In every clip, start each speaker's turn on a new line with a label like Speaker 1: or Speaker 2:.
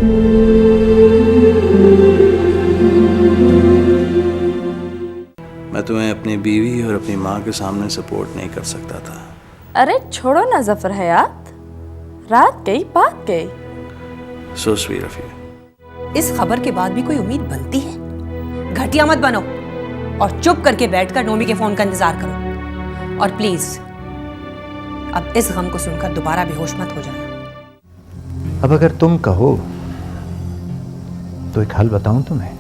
Speaker 1: मैं तुम्हें अपनी बीवी और अपनी माँ के सामने सपोर्ट नहीं कर सकता था।
Speaker 2: अरे छोड़ो ना जफर हयात, रात गई बात गई।
Speaker 1: So sweet of you.
Speaker 3: इस खबर के बाद भी कोई उम्मीद बनती है? घटिया मत बनो और चुप करके बैठकर नोमी के फोन का इंतजार करो। और प्लीज अब इस गम को सुनकर दोबारा बेहोश मत हो जाना।
Speaker 4: अब अगर तुम कहो तो एक हल बताऊं तुम्हें।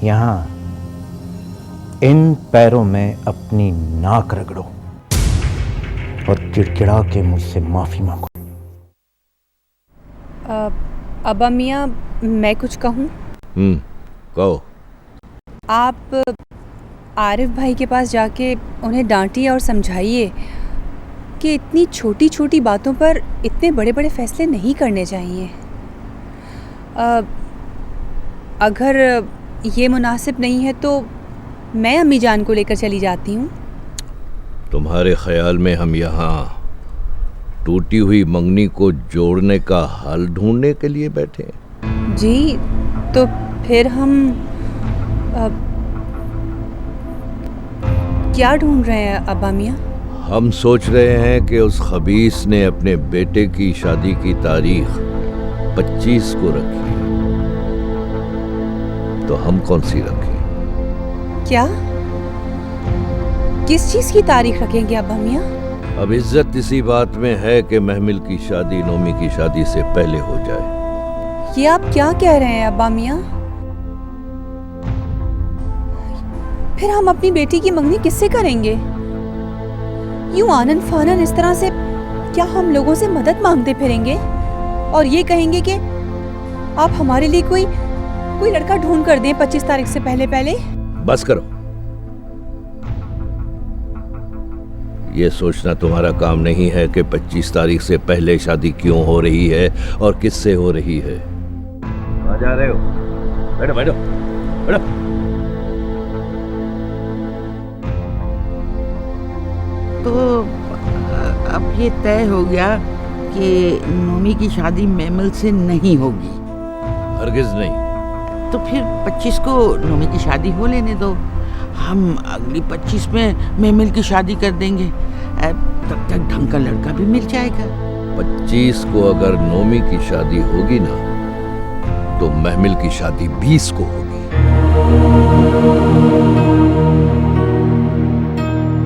Speaker 4: यहां इन पैरों में अपनी नाक रगड़ो और चिड़चिड़ा के मुझसे माफी मांगो।
Speaker 3: अब्बा मियाँ, मैं कुछ कहूँ?
Speaker 5: कहो।
Speaker 3: आप आरिफ भाई के पास जाके उन्हें डांटिए और समझाइए कि इतनी छोटी छोटी बातों पर इतने बड़े बड़े फैसले नहीं करने चाहिए। अगर ये मुनासिब नहीं है तो मैं अम्मी जान को लेकर चली जाती हूँ।
Speaker 5: तुम्हारे ख्याल में हम यहाँ टूटी हुई मंगनी को जोड़ने का हल ढूंढने के लिए बैठे हैं?
Speaker 3: जी, तो फिर हम क्या ढूंढ रहे हैं अब्बा मियाँ?
Speaker 5: हम सोच रहे हैं कि उस खबीस ने अपने बेटे की शादी की तारीख 25 को रखी, तो हम कौन सी रखें?
Speaker 3: क्या? किस चीज की तारीख रखेंगे अब्बा मियाँ?
Speaker 5: अब इज्जत इसी बात में है कि महमिल की शादी नोमी की शादी से पहले हो जाए।
Speaker 3: ये आप क्या कह रहे हैं अब्बा मियाँ? फिर हम अपनी बेटी की मंगनी किससे करेंगे? यूं आनन फानन इस तरह से क्या हम लोगों से मदद मांगते फिरेंगे और ये कहेंगे कि आप हमारे लिए कोई लड़का ढूंढ कर दें 25 तारीख से पहले?
Speaker 5: बस करो। ये सोचना तुम्हारा काम नहीं है कि 25 तारीख से पहले शादी क्यों हो रही है और किससे हो रही है। आ जा रहे हो? बैठो बैठो बैठो।
Speaker 6: तो अब ये तय हो गया कि नोमी की शादी महमिल से नहीं होगी?
Speaker 5: हरगिज नहीं।
Speaker 6: तो फिर 25 को नोमी की शादी हो लेने दो। हम अगली 25 में महमिल की शादी कर देंगे। तब तक ढंग का लड़का भी मिल जाएगा।
Speaker 5: 25 को अगर नोमी की शादी होगी ना, तो महमिल की शादी 20 को होगी।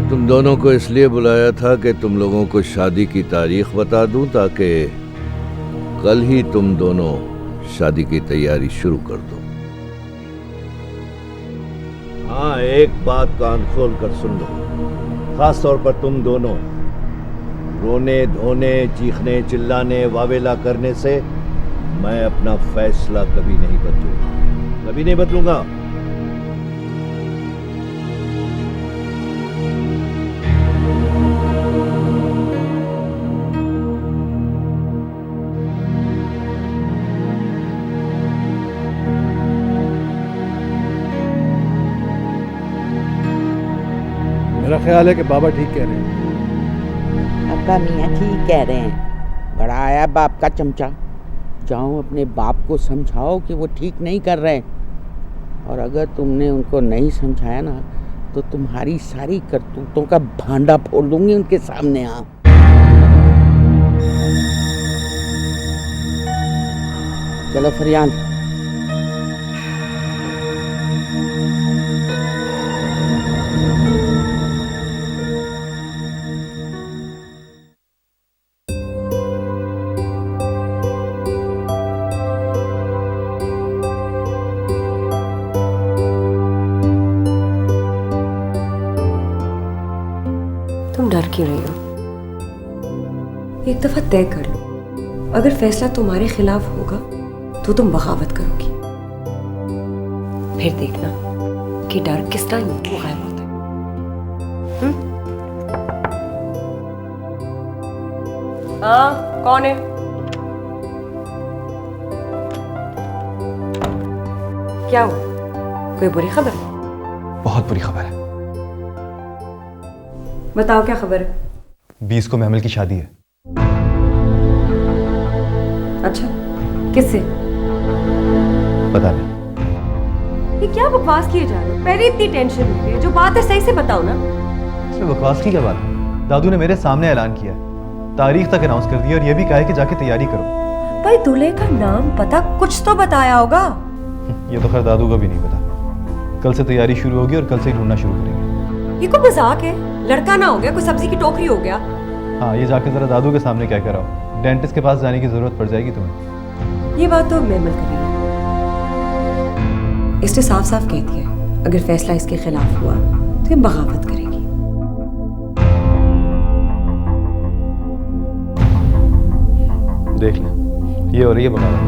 Speaker 5: तुम दोनों को इसलिए बुलाया था कि तुम लोगों को शादी की तारीख बता दूं, ताकि कल ही तुम दोनों शादी की तैयारी शुरू कर दो। हाँ, एक बात कान खोल कर सुन लो, खास तौर पर तुम दोनों। रोने धोने, चीखने चिल्लाने, वावेला करने से मैं अपना फैसला कभी नहीं बदलूंगा, कभी नहीं बदलूंगा।
Speaker 7: मेरा ख्याल है कि बाबा ठीक कह रहे हैं।
Speaker 6: अब्बा मियाँ ठीक कह रहे हैं। बड़ा आया बाप का चमचा। जाओ अपने बाप को समझाओ कि वो ठीक नहीं कर रहे। और अगर तुमने उनको नहीं समझाया ना, तो तुम्हारी सारी करतूतों का भांडा फोड़ दूंगी उनके सामने। आप चलो फरियान।
Speaker 8: तुम डर क्यों रही हो? एक दफा तय कर लो, अगर फैसला तुम्हारे खिलाफ होगा तो तुम बगावत करोगी। फिर देखना कि डर किस तरह वो गायब होता है। हाँ, कौन है? क्या हुआ? कोई बुरी खबर?
Speaker 9: बहुत बुरी खबर है।
Speaker 8: बताओ क्या खबर है?
Speaker 9: 20 को महमिल की शादी है।
Speaker 8: अच्छा, किससे?
Speaker 9: पता नहीं।
Speaker 8: ये क्या बकवास किए जा रहे हो? पहले इतनी टेंशन हो रही है, जो बात है सही से बताओ ना।
Speaker 9: इसमें बकवास की क्या बात है? दादू ने मेरे सामने ऐलान किया है, तारीख तक अनाउंस कर दी और ये भी कहा है कि जाके तैयारी करो।
Speaker 8: भाई दूल्हे का नाम पता कुछ तो बताया होगा।
Speaker 9: ये तो खैर दादू को भी नहीं पता। कल से तैयारी शुरू होगी और कल से ही ढूंढना शुरू करेंगे।
Speaker 8: ये कोई मजाक है? लड़का ना हो गया, कोई सब्जी की टोकरी हो गया।
Speaker 9: हाँ, ये जाके जरा दादू के सामने क्या कराओ। डेंटिस्ट के पास जाने की जरूरत पड़ जाएगी तुम्हें।
Speaker 8: ये बात तो मेमल करेगी। इसने साफ साफ कह दिया है, अगर फैसला इसके खिलाफ हुआ तो ये बगावत करेगी।
Speaker 9: देख ले, ये हो रही है बगावत।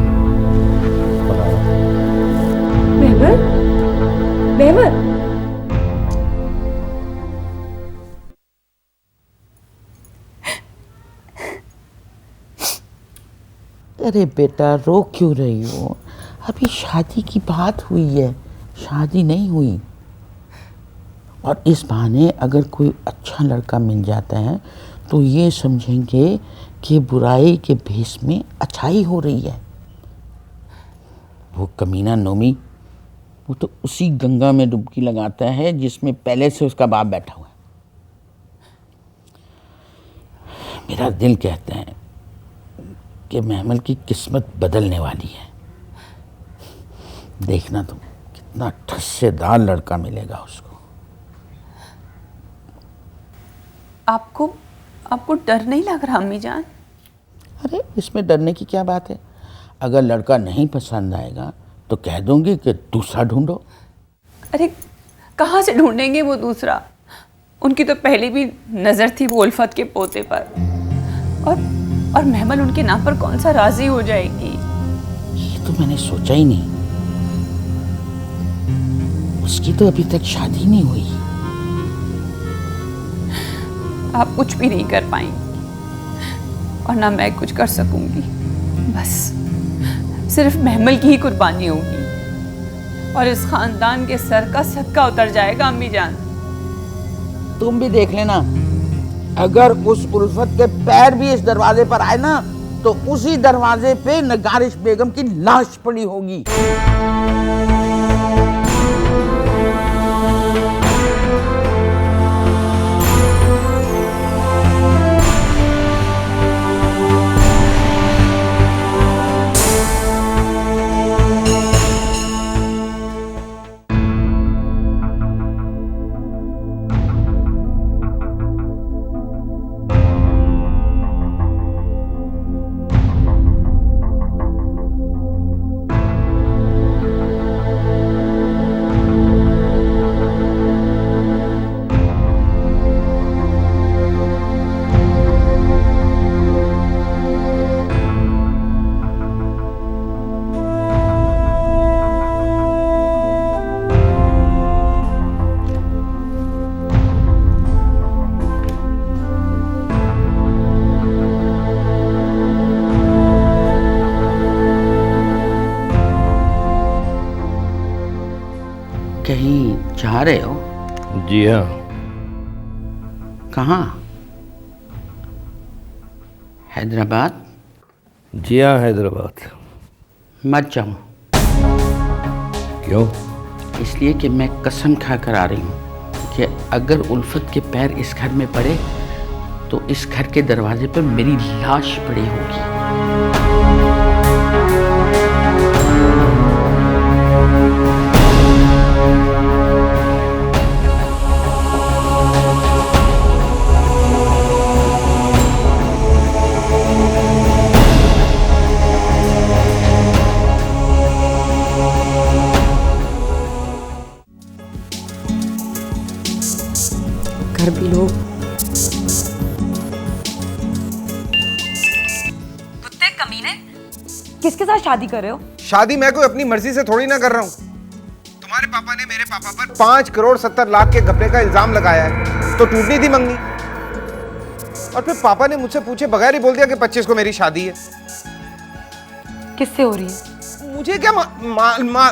Speaker 8: मेमल, मेमल,
Speaker 6: अरे बेटा, रो क्यों रही हो? अभी शादी की बात हुई है, शादी नहीं हुई। और इस बहाने अगर कोई अच्छा लड़का मिल जाता है तो ये समझेंगे कि बुराई के भेष में अच्छाई हो रही है। वो कमीना नोमी, वो तो उसी गंगा में डुबकी लगाता है जिसमें पहले से उसका बाप बैठा हुआ है। मेरा दिल कहता है कि महमल की किस्मत बदलने वाली है। देखना तुम, कितना ठस्सेदार लड़का मिलेगा उसको।
Speaker 3: आपको डर नहीं लग रहा अम्मी जान?
Speaker 6: अरे इसमें डरने की क्या बात है? अगर लड़का नहीं पसंद आएगा तो कह दूंगी कि दूसरा ढूंढो।
Speaker 3: अरे कहाँ से ढूंढेंगे वो दूसरा? उनकी तो पहले भी नजर थी वो उल्फत के पोते पर, और महमल उनके नाम पर कौन सा राजी हो जाएगी?
Speaker 6: ये तो मैंने सोचा ही नहीं। उसकी तो अभी तक शादी नहीं हुई।
Speaker 3: आप कुछ भी नहीं कर पाएंगी और ना मैं कुछ कर सकूंगी। बस सिर्फ महमल की ही कुर्बानी होगी और इस खानदान के सर का सदका उतर जाएगा अम्मी जान।
Speaker 6: तुम भी देख लेना, अगर उस उल्फत के पैर भी इस दरवाजे पर आए ना तो उसी दरवाजे पे नगारिश बेगम की लाश पड़ी होगी। कहीं जा रहे हो?
Speaker 5: जी हाँ।
Speaker 6: कहाँ? हैदराबाद?
Speaker 5: जी हाँ, हैदराबाद।
Speaker 6: मत जाओ।
Speaker 5: क्यों?
Speaker 6: इसलिए कि मैं कसम खा कर आ रही हूँ कि अगर उल्फत के पैर इस घर में पड़े तो इस घर के दरवाजे पर मेरी लाश पड़ी होगी।
Speaker 8: घर भी लोग
Speaker 3: कुत्ते कमीने,
Speaker 8: किसके साथ शादी कर रहे हो?
Speaker 10: शादी मैं कोई अपनी मर्जी से थोड़ी ना कर रहा हूँ। तुम्हारे पापा ने मेरे पापा पर 5 करोड़ 70 लाख के घपले का इल्जाम लगाया है, तो टूटनी थी मंगनी। और फिर पापा ने मुझसे पूछे बगैर ही बोल दिया कि 25 को मेरी शादी है।
Speaker 8: किससे हो रही है?
Speaker 10: मुझे क्या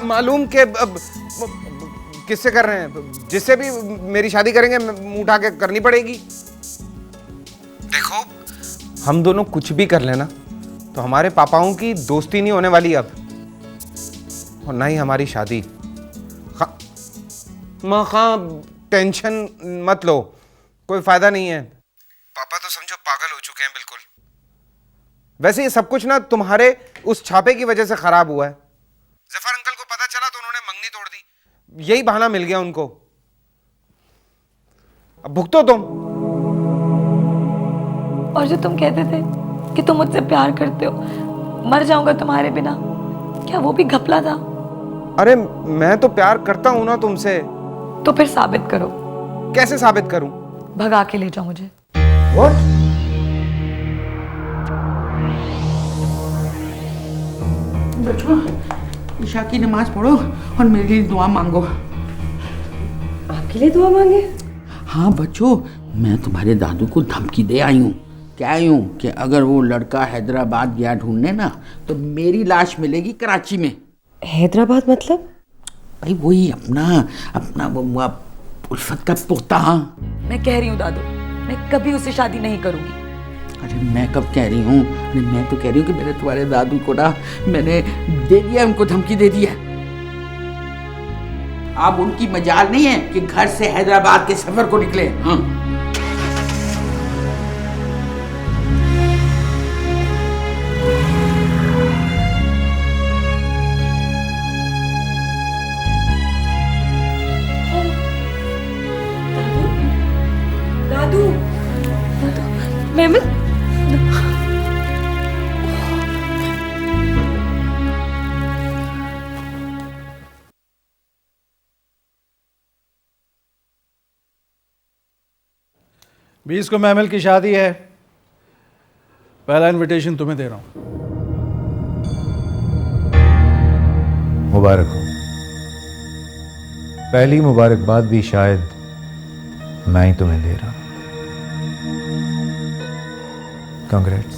Speaker 10: मालूम कि किससे कर रहे हैं। जिससे भी मेरी शादी करेंगे मुंह उठा के करनी पड़ेगी। देखो, हम दोनों कुछ भी कर लेना तो हमारे पापाओं की दोस्ती नहीं होने वाली अब, और ना ही हमारी शादी। माँ टेंशन मत लो, कोई फायदा नहीं है। पापा तो समझो पागल हो चुके हैं बिल्कुल। वैसे ये सब कुछ ना तुम्हारे उस छापे की वजह से खराब हुआ है। जफर अंकल को पता चला तो उन्होंने मंगनी तोड़ दी, यही बहाना मिल गया उनको। अब भुगतो तुम।
Speaker 8: और जो तुम कहते थे कि तुम मुझसे प्यार करते हो, मर जाऊंगा तुम्हारे बिना, क्या वो भी घपला था?
Speaker 10: अरे मैं तो प्यार करता हूं ना तुमसे।
Speaker 8: तो फिर साबित करो।
Speaker 10: कैसे साबित करूं?
Speaker 8: भगा के ले जाओ मुझे।
Speaker 10: What?
Speaker 6: बच्चों, ईशा की नमाज पढ़ो और मेरे लिए दुआ मांगो।
Speaker 8: आपके लिए दुआ मांगे?
Speaker 6: हाँ बच्चों, मैं तुम्हारे दादू को धमकी दे आई हूँ। क्या आई हूँ कि अगर वो लड़का हैदराबाद गया ढूंढने ना, तो मेरी लाश मिलेगी कराची में।
Speaker 8: हैदराबाद मतलब?
Speaker 6: भाई वही अपना वो उल्फत का पोता।
Speaker 8: मैं कह रही हूँ दादू, मैं कभी उससे शादी नहीं करूंगी।
Speaker 6: अरे मैं कब कह रही हूँ? अरे मैं तो कह रही हूँ कि मैंने तुम्हारे दादू को ना, मैंने दे दिया, उनको धमकी दे दी है। अब उनकी मजाल नहीं है कि घर से हैदराबाद के सफर को निकले। हाँ
Speaker 8: दादू, मेमन,
Speaker 7: बीस को महमल की शादी है, पहला इनविटेशन तुम्हें दे रहा हूं।
Speaker 4: मुबारक हो। पहली मुबारकबाद भी शायद मैं ही तुम्हें दे रहा हूं। कांग्रेट्स।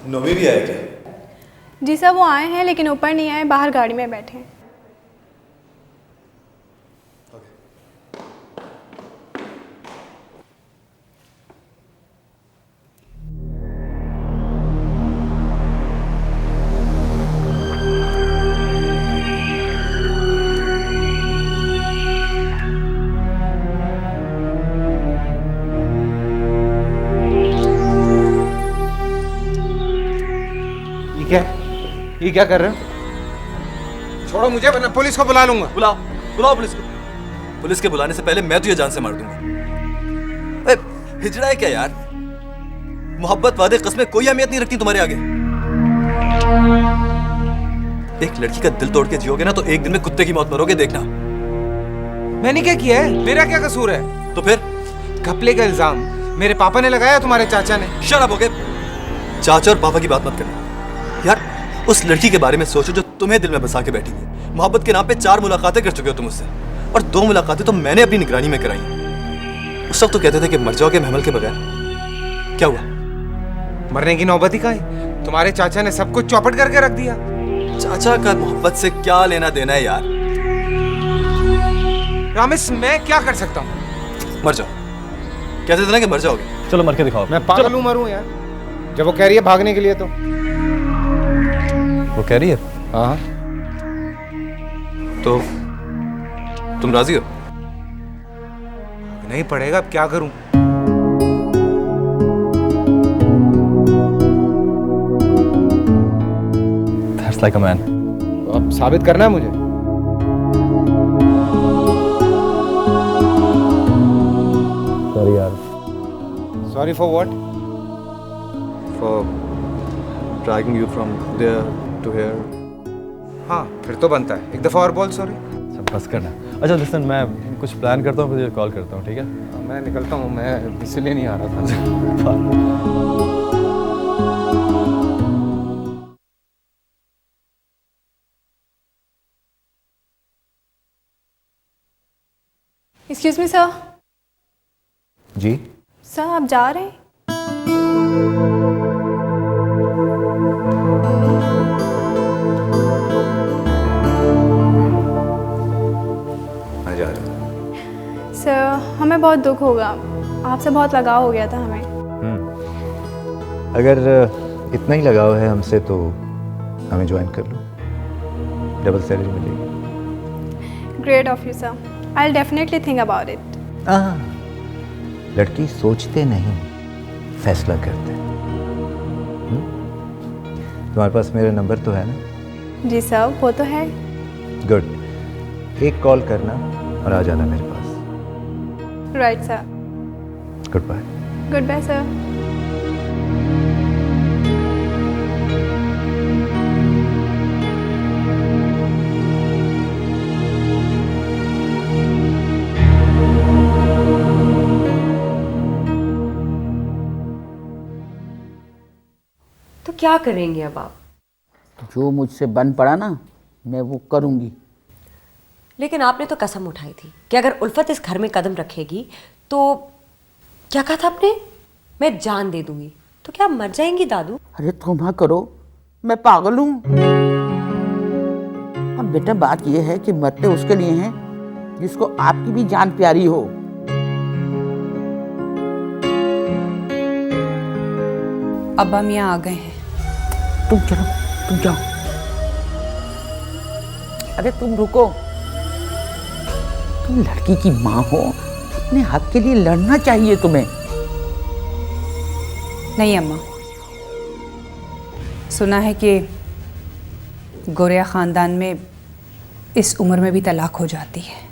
Speaker 9: नोमी भी आया क्या?
Speaker 11: जी सर, वो आए हैं लेकिन ऊपर नहीं आए, बाहर गाड़ी में बैठे हैं।
Speaker 10: ये क्या कर रहे हो? छोड़ो मुझे, वरना पुलिस को बुला लूंगा।
Speaker 9: बुलाओ बुलाओ पुलिस को। पुलिस के बुलाने से पहले मैं तुझे जान से मार दूंगा। हिजड़ा है क्या यार? मोहब्बत, वादे, कस्में कोई अहमियत नहीं रखती तुम्हारे आगे। एक लड़की का दिल तोड़ के जियोगे ना, तो एक दिन में कुत्ते की मौत मरोगे, देखना।
Speaker 10: मैंने क्या किया है? मेरा क्या कसूर है?
Speaker 9: तो फिर
Speaker 10: घपले का इल्जाम मेरे पापा ने लगाया, तुम्हारे चाचा ने।
Speaker 9: शट अप हो गए। चाचा और पापा की बात मत करना यार। उस लड़की के बारे में सोचो जो तुम्हें दिल में बसा के बैठी है। मोहब्बत के नाम पे 4 मुलाकातें कर चुके हो तुम उससे, और 2 मुलाकातें तो मैंने अपनी निगरानी में कराई। उस वक्त तो कहते थे कि मर जाओगे महमल के बगैर। क्या हुआ?
Speaker 10: मरने की नौबत ही का है। तुम्हारे चाचा ने सब कुछ चौपट करके रख दिया।
Speaker 9: चाचा का मोहब्बत से क्या लेना देना है यार?
Speaker 10: रामेश, मैं क्या कर सकता हूँ?
Speaker 9: मर जाओ। कहते थे ना कि मर जाओगे। चलो मर के दिखाओ।
Speaker 10: मैं पागल हूँ मरूं यार? जब वो कह रही है भागने के लिए तो।
Speaker 9: वो कह रही है?
Speaker 10: हाँ।
Speaker 9: तो तुम राजी हो?
Speaker 10: नहीं पड़ेगा, अब क्या करूं?
Speaker 9: That's like a man.
Speaker 10: तो अब साबित करना है मुझे।
Speaker 9: सॉरी यार।
Speaker 10: Sorry for what?
Speaker 9: For dragging you from there to here.
Speaker 10: हाँ, फिर तो बनता है। एक दफा और बोल सॉरी।
Speaker 9: सब बस करना। अच्छा लिसन, मैं कुछ प्लान करता हूँ, फिर कॉल करता हूँ, ठीक है?
Speaker 10: मैं निकलता हूँ, मैं इसलिए नहीं आ रहा था।
Speaker 11: Excuse me sir.
Speaker 4: जी
Speaker 11: सर, आप जा रहे हैं? हमें बहुत दुख होगा, आपसे बहुत लगाव हो गया था हमें।
Speaker 4: अगर इतना ही लगाव है हमसे तो हमें ज्वाइन कर लो, डबल सैलरी मिलेगी।
Speaker 11: Great of you sir, I will definitely think about it.
Speaker 4: लड़की सोचते नहीं, फैसला करते हैं। तुम्हारे पास मेरा नंबर तो है ना?
Speaker 11: जी सर, वो तो है।
Speaker 4: गुड, एक कॉल करना और आ जाना मेरे पास।
Speaker 11: Right sir.
Speaker 4: Goodbye.
Speaker 11: Goodbye sir.
Speaker 8: तो क्या करेंगे अब आप?
Speaker 6: जो मुझसे बन पड़ा ना मैं वो करूँगी।
Speaker 8: लेकिन आपने तो कसम उठाई थी कि अगर उल्फत इस घर में कदम रखेगी तो क्या कहा था आपने? मैं जान दे दूंगी। तो क्या आप मर जाएंगी दादू?
Speaker 6: अरे तुम हाँ करो, मैं पागल हूँ? अब बेटा बात यह है कि मरते उसके लिए हैं जिसको आपकी भी जान प्यारी हो।
Speaker 3: अब्बा मियाँ आ गए हैं।
Speaker 6: तुम चलो, तुम जाओ। अरे तुम रुको, तुम लड़की की माँ हो, अपने हक के लिए लड़ना चाहिए तुम्हें।
Speaker 3: नहीं अम्मा, सुना है कि गोरिया ख़ानदान में इस उम्र में भी तलाक हो जाती है।